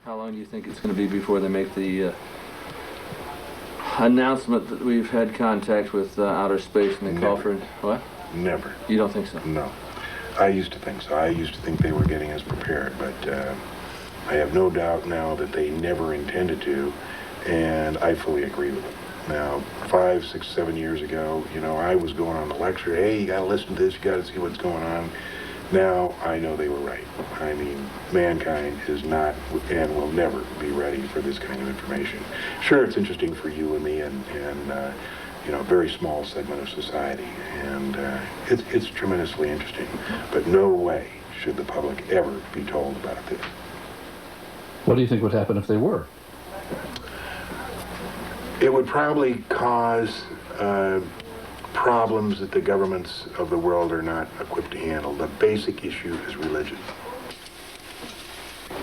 How long do you think it's going to be before they make the announcement that we've had contact with outer space and they call for what? Never. You don't think so? No. I used to think so. I used to think they were getting us prepared, but I have no doubt now that they never intended to, and I fully agree with them. Now, 5, 6, 7 years ago, you know, I was going on the lecture, hey, you gotta listen to this, you gotta see what's going on. Now, I know they were right. I mean, mankind is not and will never be ready for this kind of information. Sure, it's interesting for you and me and you know, a very small segment of society, and it's tremendously interesting, but no way should the public ever be told about this. What do you think would happen if they were? It would probably cause problems that the governments of the world are not equipped to handle. The basic issue is religion.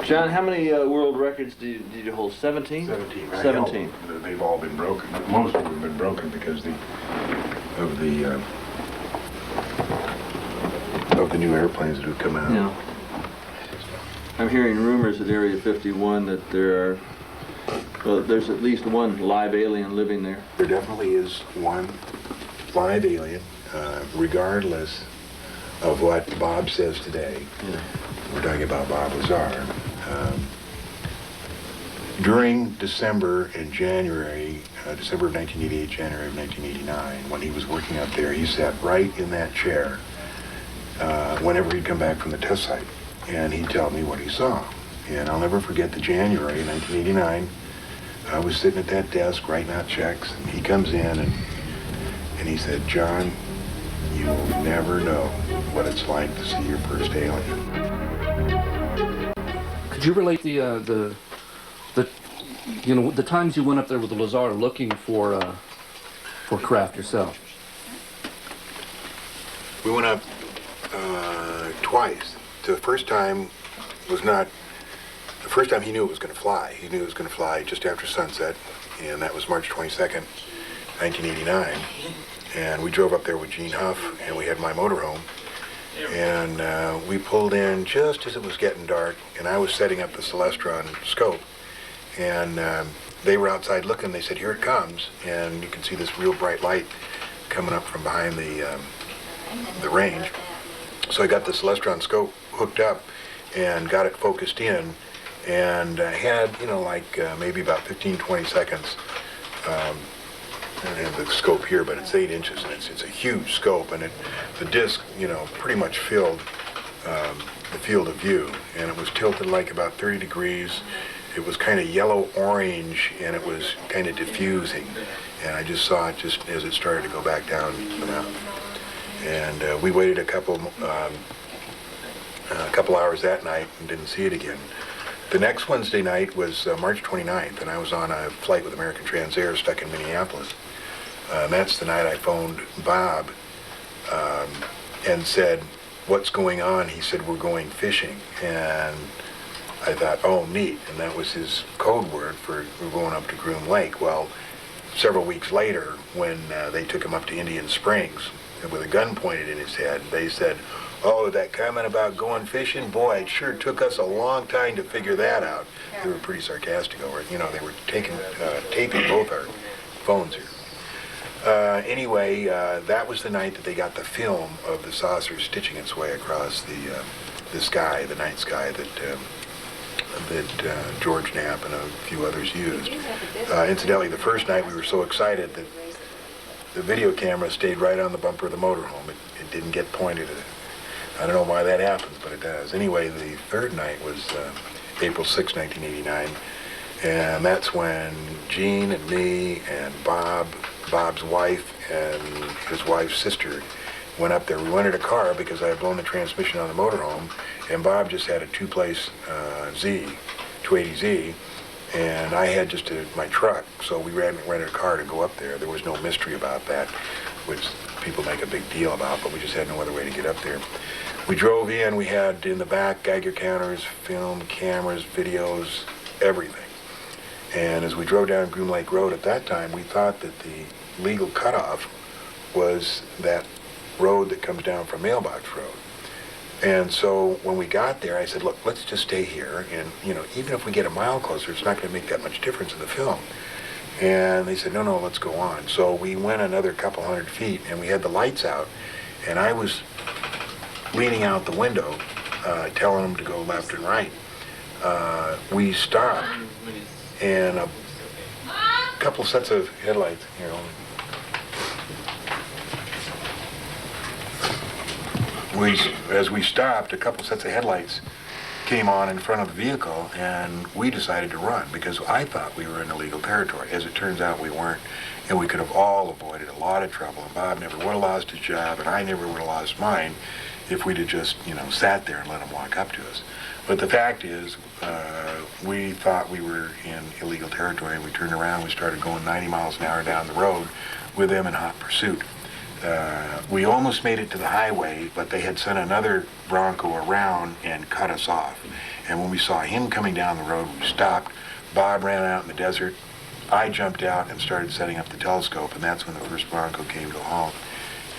John, how many world records did you hold? 17? 17. 17. They've all been broken. Most of them have been broken because of the new airplanes that have come out. Yeah. I'm hearing rumors at Area 51 that there's at least one live alien living there. There definitely is one live alien, regardless of what Bob says today. Yeah. We're talking about Bob Lazar. During December and January, December of 1988, January of 1989, when he was working up there, he sat right in that chair whenever he'd come back from the test site, and he'd tell me what he saw. And I'll never forget the January 1989. I was sitting at that desk writing out checks, and he comes in and he said, "John, you'll never know what it's like to see your first alien." Could you relate the you know, the times you went up there with the Lazar looking for craft yourself? We went up twice. The first time was not. The first time he knew it was going to fly. He knew it was going to fly just after sunset, and that was March 22nd, 1989. And we drove up there with Gene Huff, and we had my motorhome. And we pulled in just as it was getting dark, and I was setting up the Celestron scope. And they were outside looking. They said, "Here it comes." And you can see this real bright light coming up from behind the range. So I got the Celestron scope hooked up and got it focused in, and had, you know, like maybe about 15, 20 seconds. I don't have the scope here, but it's 8 inches, and it's a huge scope, and the disc, you know, pretty much filled the field of view, and it was tilted like about 30 degrees. It was kind of yellow-orange, and it was kind of diffusing, and I just saw it just as it started to go back down the mountain. And we waited a couple hours that night and didn't see it again. The next Wednesday night was March 29th, and I was on a flight with American Transair stuck in Minneapolis. And that's the night I phoned Bob and said, "What's going on?" He said, "We're going fishing." And I thought, oh, neat. And that was his code word for we're going up to Groom Lake. Well, several weeks later, when they took him up to Indian Springs with a gun pointed in his head, they said, "Oh, that comment about going fishing, boy, it sure took us a long time to figure that out." They were pretty sarcastic over it. You know, they were taping both our phones here. Anyway, that was the night that they got the film of the saucer stitching its way across the sky, the night sky that George Knapp and a few others used. Incidentally, the first night we were so excited that the video camera stayed right on the bumper of the motorhome. It didn't get pointed at it. I don't know why that happens, but it does. Anyway, the third night was April 6, 1989, and that's when Gene and me and Bob's wife, and his wife's sister went up there. We rented a car because I had blown the transmission on the motorhome, and Bob just had a two-place 280Z, and I had just my truck, so we rented a car to go up there. There was no mystery about that, which people make a big deal about, but we just had no other way to get up there. We drove in, we had in the back Geiger counters, film, cameras, videos, everything. And as we drove down Groom Lake Road at that time, we thought that the legal cutoff was that road that comes down from Mailbox Road. And so when we got there, I said, look, let's just stay here. And, you know, even if we get a mile closer, it's not going to make that much difference in the film. And they said, no, let's go on. So we went another couple hundred feet, and we had the lights out. And I was leaning out the window, telling them to go left and right. We stopped, and a couple sets of headlights, you know. As we stopped, a couple sets of headlights came on in front of the vehicle, and we decided to run because I thought we were in illegal territory. As it turns out, we weren't, and we could have all avoided a lot of trouble. And Bob never would have lost his job, and I never would have lost mine if we'd have just, you know, sat there and let them walk up to us. But the fact is, we thought we were in illegal territory, and we turned around. We started going 90 miles an hour down the road with them in hot pursuit. We almost made it to the highway, but they had sent another Bronco around and cut us off. And when we saw him coming down the road, we stopped. Bob ran out in the desert. I jumped out and started setting up the telescope, and that's when the first Bronco came to a halt.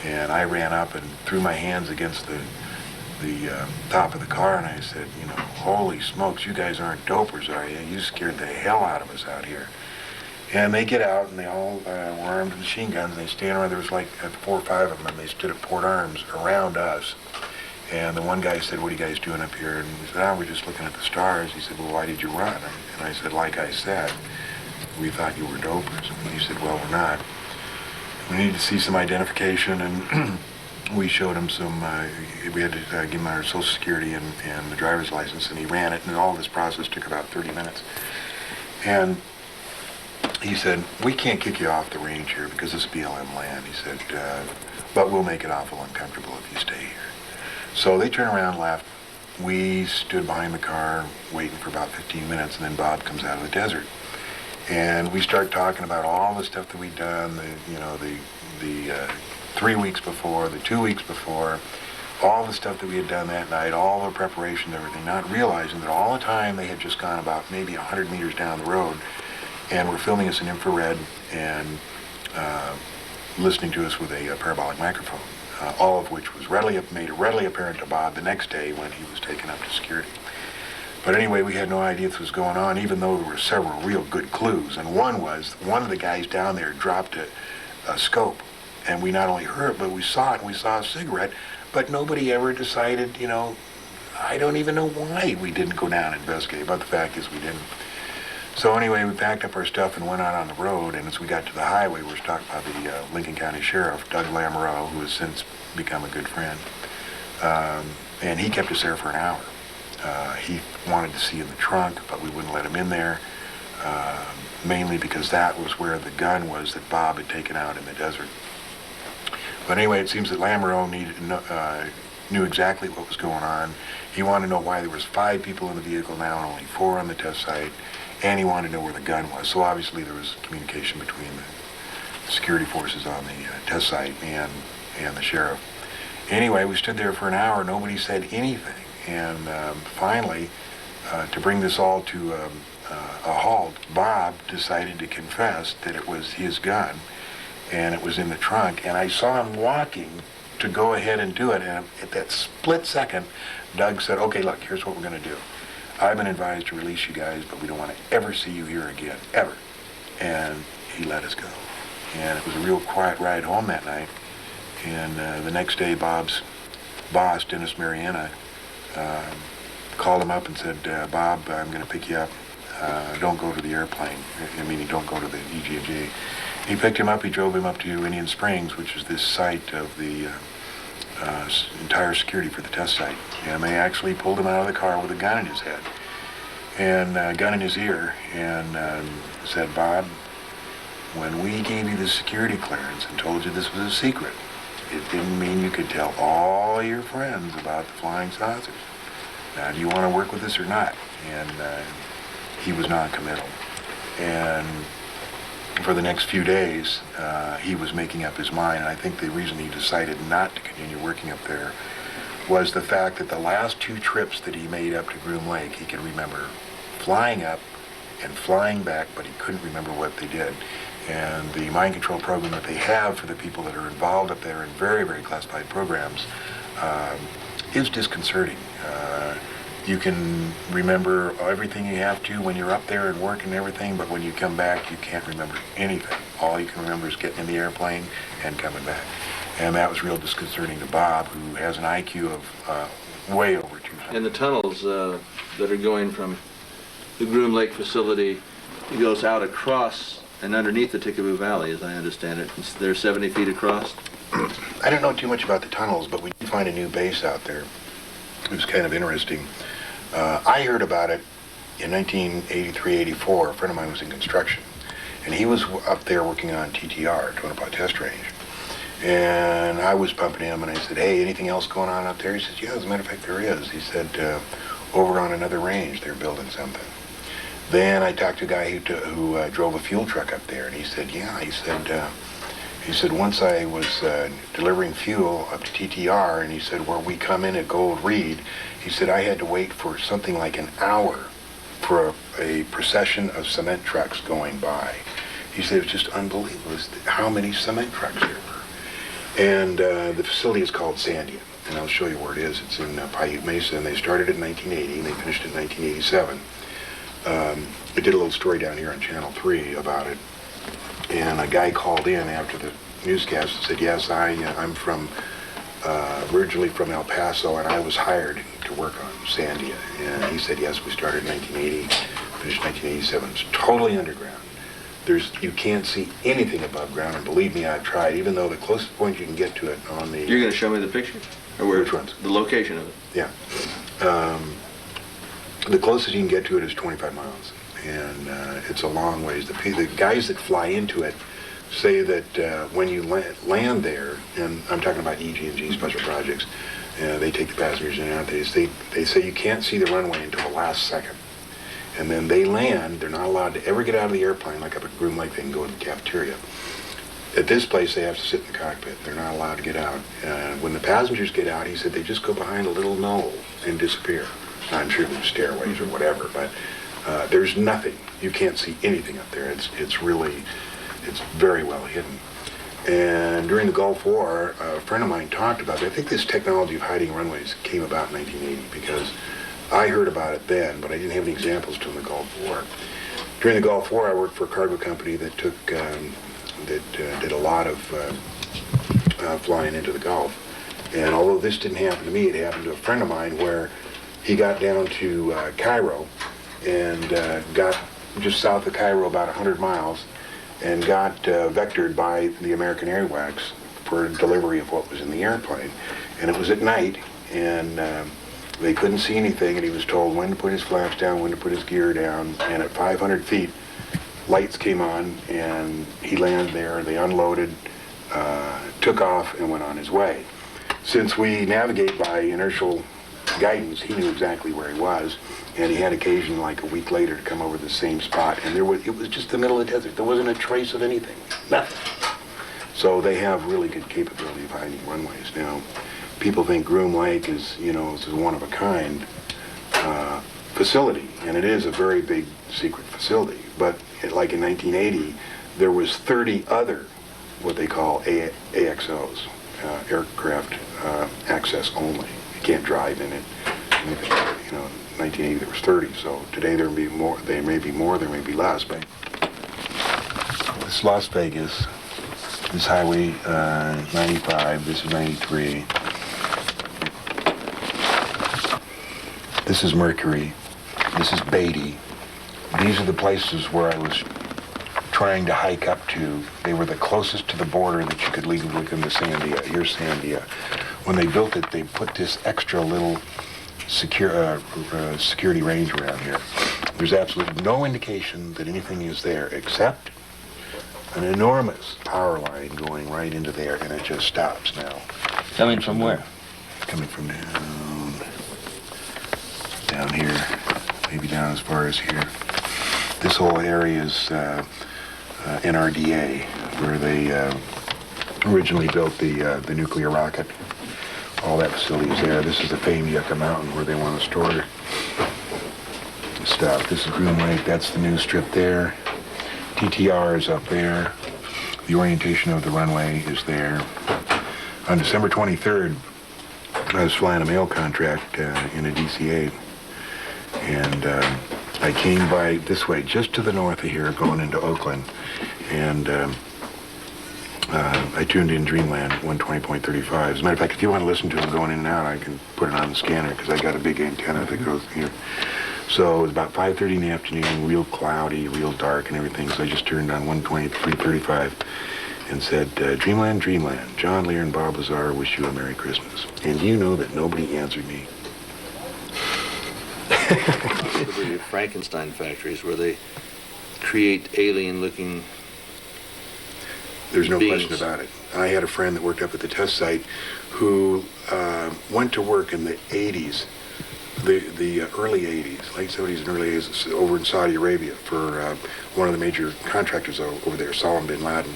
And I ran up and threw my hands against the top of the car, and I said, you know, holy smokes, you guys aren't dopers, are you? You scared the hell out of us out here. And they get out, and they all were armed with machine guns, and they stand around. There was like 4 or 5 of them, and they stood at port arms around us. And the one guy said, what are you guys doing up here? And we said, we're just looking at the stars. He said, well, why did you run? And I said, like I said, we thought you were dopers. And he said, well, we're not. We need to see some identification, and we showed him some, we had to give him our social security and the driver's license, and he ran it, and all this process took about 30 minutes. And he said, we can't kick you off the range here because this is BLM land. He said, but we'll make it awful uncomfortable if you stay here. So they turned around and left. We stood behind the car waiting for about 15 minutes, and then Bob comes out of the desert. And we start talking about all the stuff that we'd done, the 3 weeks before, the 2 weeks before, all the stuff that we had done that night, all the preparation, everything, not realizing that all the time they had just gone about maybe 100 meters down the road and were filming us in infrared and listening to us with a parabolic microphone, all of which was made readily apparent to Bob the next day when he was taken up to security. But anyway, we had no idea this was going on, even though there were several real good clues. And one was, one of the guys down there dropped a scope. And we not only heard it, but we saw it, and we saw a cigarette. But nobody ever decided, you know, I don't even know why we didn't go down and investigate. But the fact is we didn't. So anyway, we packed up our stuff and went out on the road. And as we got to the highway, we were stopped by the Lincoln County Sheriff, Doug Lamoureux, who has since become a good friend. And he kept us there for an hour. He wanted to see in the trunk, but we wouldn't let him in there, mainly because that was where the gun was that Bob had taken out in the desert. But anyway, it seems that Lamoureux knew exactly what was going on. He wanted to know why there was 5 people in the vehicle now and only 4 on the test site, and he wanted to know where the gun was. So obviously there was communication between the security forces on the test site and the sheriff. Anyway, we stood there for an hour. Nobody said anything. And finally, to bring this all to a halt, Bob decided to confess that it was his gun, and it was in the trunk. And I saw him walking to go ahead and do it. And at that split second, Doug said, okay, look, here's what we're going to do. I've been advised to release you guys, but we don't want to ever see you here again, ever. And he let us go. And it was a real quiet ride home that night. And the next day, Bob's boss, Dennis Mariana, called him up and said, Bob, I'm going to pick you up. Don't go to the airplane. Meaning don't go to the EG&G. He picked him up. He drove him up to Indian Springs, which is this site of the entire security for the test site. And they actually pulled him out of the car with a gun in his head and a gun in his ear and said, Bob, when we gave you the security clearance and told you this was a secret, it didn't mean you could tell all your friends about the flying saucers. Now, do you want to work with us or not? And he was non-committal. And for the next few days, he was making up his mind. And I think the reason he decided not to continue working up there was the fact that the last 2 trips that he made up to Groom Lake, he could remember flying up and flying back, but he couldn't remember what they did. And the mind control program that they have for the people that are involved up there in very, very classified programs is disconcerting. You can remember everything you have to when you're up there and work and everything, but when you come back, you can't remember anything. All you can remember is getting in the airplane and coming back. And that was real disconcerting to Bob, who has an IQ of way over 200. And the tunnels that are going from the Groom Lake facility, it goes out across and underneath the Tickaboo Valley, as I understand it. They're 70 feet across. I don't know too much about the tunnels, but we did find a new base out there. It was kind of interesting. I heard about it in 1983-84. A friend of mine was in construction, and he was up there working on TTR, Tonopah Test Range. And I was pumping him, and I said, hey, anything else going on up there? He says, yeah, as a matter of fact, there is. He said, over on another range, they're building something. Then I talked to a guy who drove a fuel truck up there, and he said, yeah, he said, once I was delivering fuel up to TTR, and he said, where we come in at Gold Reed, he said, I had to wait for something like an hour for a procession of cement trucks going by. He said, it was just unbelievable how many cement trucks there were. And the facility is called Sandia, and I'll show you where it is. It's in Paiute Mesa, and they started in 1980, and they finished in 1987. I did a little story down here on Channel 3 about it. And a guy called in after the newscast and said, yes, I'm from, originally from El Paso, and I was hired to work on Sandia. And he said, yes, we started in 1980, finished 1987. It's totally underground. You can't see anything above ground, and believe me, I've tried, even though the closest point you can get to it on the... You're going to show me the picture? Or where? Which ones? The location of it. Yeah. The closest you can get to it is 25 miles. And it's a long ways. The guys that fly into it say that when you land there, and I'm talking about EG&G Special Projects, they take the passengers in and out. They say you can't see the runway until the last second. And then they land. They're not allowed to ever get out of the airplane, like up at Groom Lake, they can go to the cafeteria. At this place, they have to sit in the cockpit. They're not allowed to get out. When the passengers get out, he said they just go behind a little knoll and disappear. I'm sure there's stairways or whatever, but there's nothing. You can't see anything up there. It's very well hidden. And during the Gulf War, a friend of mine talked about it. I think this technology of hiding runways came about in 1980 because I heard about it then, but I didn't have any examples during the Gulf War. During the Gulf War, I worked for a cargo company that did a lot of flying into the Gulf. And although this didn't happen to me, it happened to a friend of mine where he got down to Cairo and got just south of Cairo about 100 miles and got vectored by the American Airwax for delivery of what was in the airplane. And it was at night, and they couldn't see anything, and he was told when to put his flaps down, when to put his gear down, and at 500 feet, lights came on, and he landed there. They unloaded, took off, and went on his way. Since we navigate by inertial guidance, he knew exactly where he was, and he had occasion, like a week later, to come over the same spot, and it was just the middle of the desert. There wasn't a trace of anything, nothing. So they have really good capability of hiding runways. Now, people think Groom Lake is a one-of-a-kind facility, and it is a very big secret facility. But like in 1980, there was 30 other what they call AXOs, aircraft access only. You can't drive in it. In 1980 there was 30. So today there may be more. There may be more. There may be less. But this is Las Vegas. This is Highway 95. This is 93. This is Mercury. This is Beatty. These are the places where I was trying to hike up to. They were the closest to the border that you could leave within the Sandia. Here's Sandia. When they built it, they put this extra little security range around here. There's absolutely no indication that anything is there except an enormous power line going right into there, and it just stops now. Coming from where? Coming from down here, maybe down as far as here. This whole area is NRDA, where they originally built the nuclear rocket. All that facility is there. This is the famed Yucca Mountain where they want to store stuff. This is Groom Lake. That's the news strip there. TTR is up there. The orientation of the runway is there. On December 23rd, I was flying a mail contract in a DC-8, and I came by this way, just to the north of here, going into Oakland, and I tuned in Dreamland 120.35. As a matter of fact, if you want to listen to them going in and out, I can put it on the scanner, because I got a big antenna that goes here. So it was about 5:30 in the afternoon, real cloudy, real dark and everything, so I just turned on 123.35 and said, Dreamland, Dreamland, John Lear and Bob Lazar wish you a Merry Christmas. And you know that nobody answered me. The Frankenstein factories where they create alien-looking There's no beings. question about it. I had a friend that worked up at the test site who went to work in the 80s, the early 80s, late 70s and early 80s, over in Saudi Arabia for one of the major contractors over there, Osama bin Laden.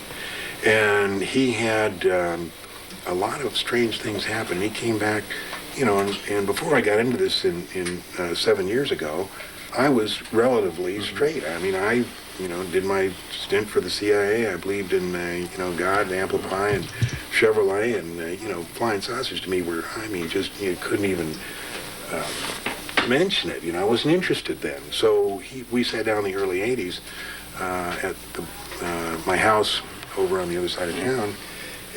And he had a lot of strange things happen. He came back, you know, and before I got into this in 7 years ago, I was relatively straight. I mean, I, you know, did my stint for the CIA. I believed in, you know, God and apple pie and Chevrolet, and, you know, flying sausage to me were, I mean, just, you couldn't even mention it. You know, I wasn't interested then. So we sat down in the early 80s at my house over on the other side of town,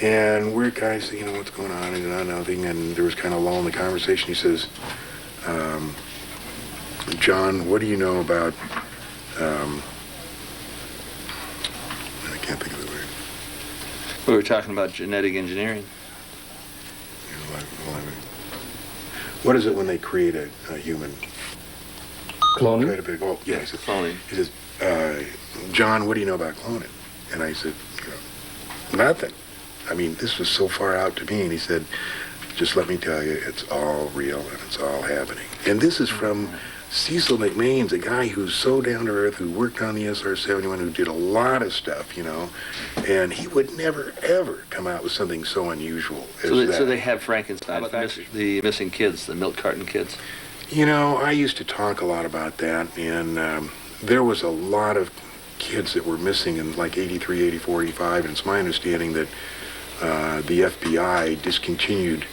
and we're guys, you know, what's going on, and nothing, and there was kind of a lull in the conversation. He says, John, what do you know about, I can't think of the word. We were talking about genetic engineering. What is it when they create a human? Cloning? Try to pick, oh, yeah, he says, Cloning. He says, John, what do you know about cloning? And I said, you know, nothing. I mean, this was so far out to me, and he said, just let me tell you, it's all real and it's all happening. And this is from Cecil McMains, a guy who's so down to earth, who worked on the SR-71, who did a lot of stuff, you know, and he would never, ever come out with something so unusual as that. So they have Frankenstein factories, the missing kids, the milk carton kids. You know, I used to talk a lot about that, and there was a lot of kids that were missing in like 83, 84, 85, and it's my understanding that the FBI discontinued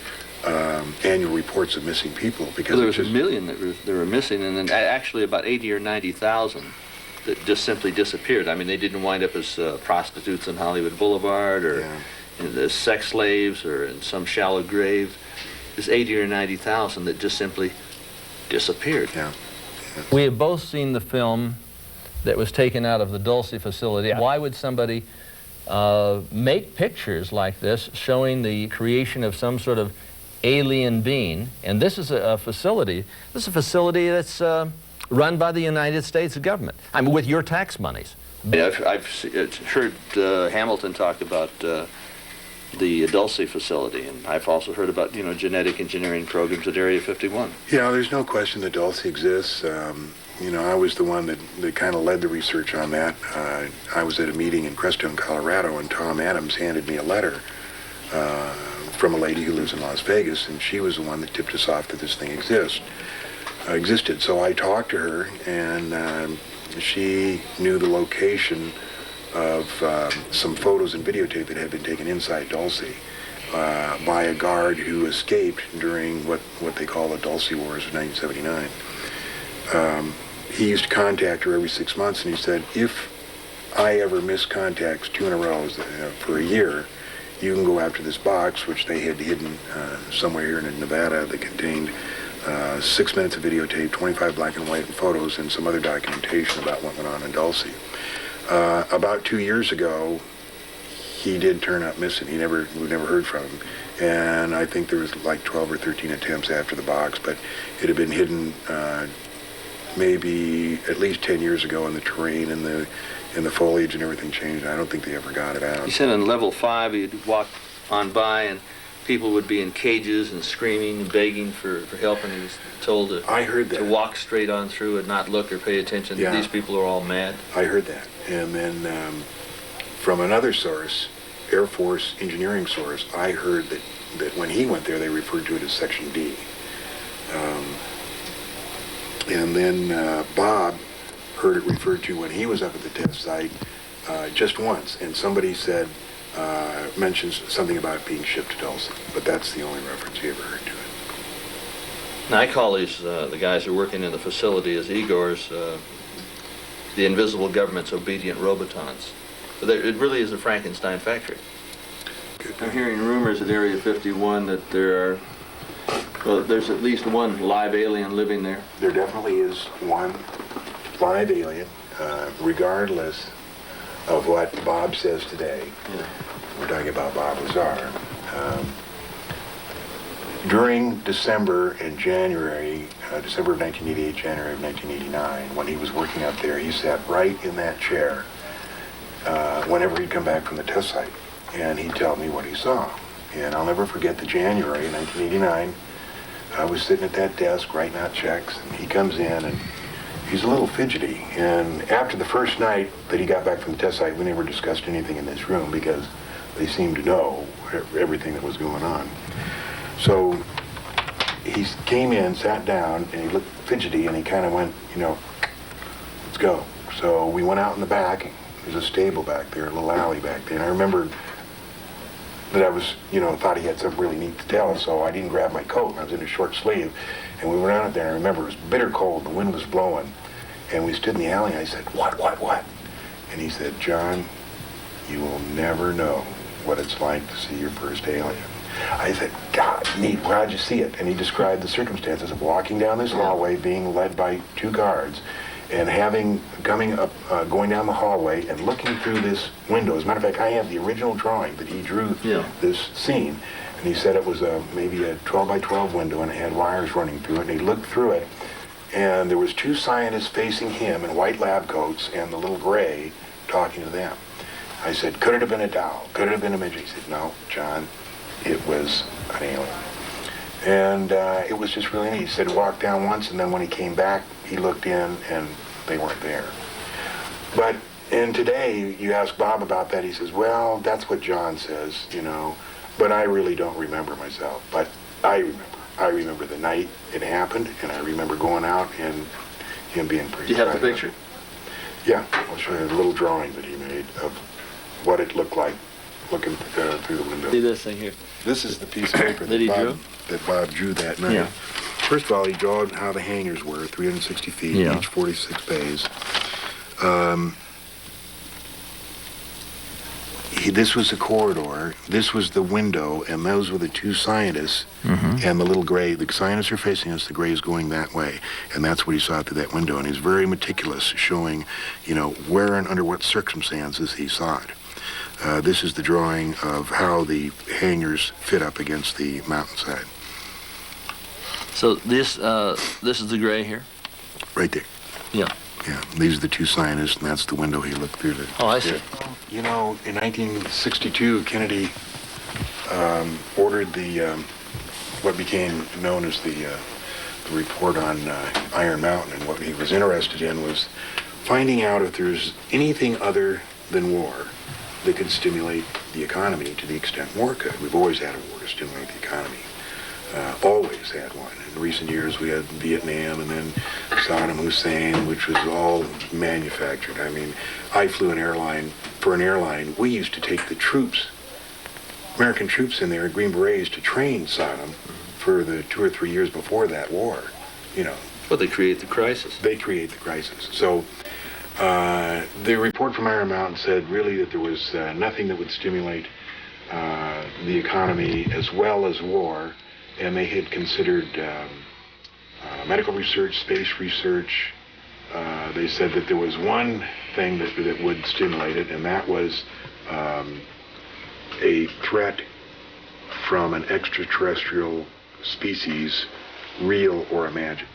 annual reports of missing people because There was a million that were missing, and then actually about 80 or 90,000 that just simply disappeared. I mean, they didn't wind up as prostitutes on Hollywood Boulevard or as sex slaves or in some shallow grave. There's 80 or 90,000 that just simply disappeared. Yeah. We have both seen the film that was taken out of the Dulce facility. Why would somebody make pictures like this showing the creation of some sort of alien being? And this is a facility. This is a facility that's run by the United States government. I mean, with your tax monies. Yeah, I've heard Hamilton talk about the Dulce facility, and I've also heard about, you know, genetic engineering programs at Area 51. Yeah, there's no question that Dulce exists. You know, I was the one that kind of led the research on that. I was at a meeting in Crestone, Colorado, and Tom Adams handed me a letter from a lady who lives in Las Vegas, and she was the one that tipped us off that this thing existed. So I talked to her, and she knew the location of some photos and videotape that had been taken inside Dulce by a guard who escaped during what they call the Dulce Wars of 1979. He used to contact her every 6 months, and he said, if I ever miss contacts 2 in a row for a year, you can go after this box, which they had hidden somewhere here in Nevada, that contained 6 minutes of videotape, 25 black and white photos, and some other documentation about what went on in Dulce. About 2 years ago, he did turn up missing. We never heard from him. And I think there was like 12 or 13 attempts after the box, but it had been hidden maybe at least 10 years ago in the terrain and the foliage, and everything changed. I don't think they ever got it out. He said on level 5, you'd walk on by and people would be in cages and screaming and begging for help, and he was told I heard that. to walk straight on through and not look or pay attention. Yeah. These people are all mad. I heard that. And then from another source, Air Force engineering source, I heard that when he went there, they referred to it as Section D. And then Bob heard it referred to when he was up at the test site just once, and somebody said, mentions something about being shipped to Dulce, but that's the only reference he ever heard to it. Now, I call these, the guys who are working in the facility as Igors, the invisible government's obedient robotons. So it really is a Frankenstein factory. I'm hearing rumors at Area 51 that there's at least one live alien living there. There definitely is one live alien, regardless of what Bob says today. Yeah. We're talking about Bob Lazar. During December and January, December of 1988, January of 1989, when he was working up there, he sat right in that chair whenever he'd come back from the test site, and he'd tell me what he saw. And I'll never forget the January 1989. I was sitting at that desk writing out checks, and he comes in, and he's a little fidgety. And after the first night that he got back from the test site, we never discussed anything in this room because they seemed to know everything that was going on. So he came in, sat down, and he looked fidgety, and he kind of went, let's go. So we went out in the back. There's a stable back there, a little alley back there. And I remember that I was, thought he had something really neat to tell, so I didn't grab my coat. I was in a short sleeve, and we went out there, and I remember it was bitter cold, the wind was blowing, and we stood in the alley, and I said, what? And he said, John, you will never know what it's like to see your first alien. I said, God, neat, how'd you see it? And he described the circumstances of walking down this hallway, being led by two guards, and going down the hallway and looking through this window. As a matter of fact, I have the original drawing that he drew this scene, and he said it was maybe a 12 by 12 window, and it had wires running through it, and he looked through it, and there was two scientists facing him in white lab coats, and the little gray talking to them. I said, could it have been a doll? Could it have been a midget? He said, no, John, it was an alien. And it was just really neat. He said walked down once, and then when he came back, he looked in, and they weren't there. And today, you ask Bob about that, he says, well, that's what John says, but I really don't remember myself. But I remember. I remember the night it happened, and I remember going out and him being pretty Do you have the excited. picture? Yeah, I'll show you a little drawing that he made of what it looked like looking through the window. See this thing here. This is the piece of paper That he drew? that Bob drew that night. Yeah. First of all, he drew how the hangars were, 360 feet, Yeah. each 46 bays. This was the corridor, this was the window, and those were the two scientists, and the little gray. The scientists are facing us, the gray is going that way, and that's what he saw through that window, and he's very meticulous, showing, where and under what circumstances he saw it. This is the drawing of how the hangars fit up against the mountainside. So this is the gray here? Right there. Yeah. Yeah, these are the two scientists, and that's the window he looked through. Oh, I see. In 1962, Kennedy ordered what became known as the report on Iron Mountain, and what he was interested in was finding out if there's anything other than war that could stimulate the economy to the extent war could. We've always had a war to stimulate the economy. Always had one. In recent years, we had Vietnam and then Saddam Hussein, which was all manufactured. I mean, I flew an airline. For an airline, we used to take the troops, American troops in there, Green Berets, to train Saddam for the 2 or 3 years before that war. Well, they create the crisis. They create the crisis. So the report from Iron Mountain said really that there was nothing that would stimulate the economy as well as war. And they had considered medical research, space research. They said that there was one thing that would stimulate it, and that was a threat from an extraterrestrial species, real or imagined.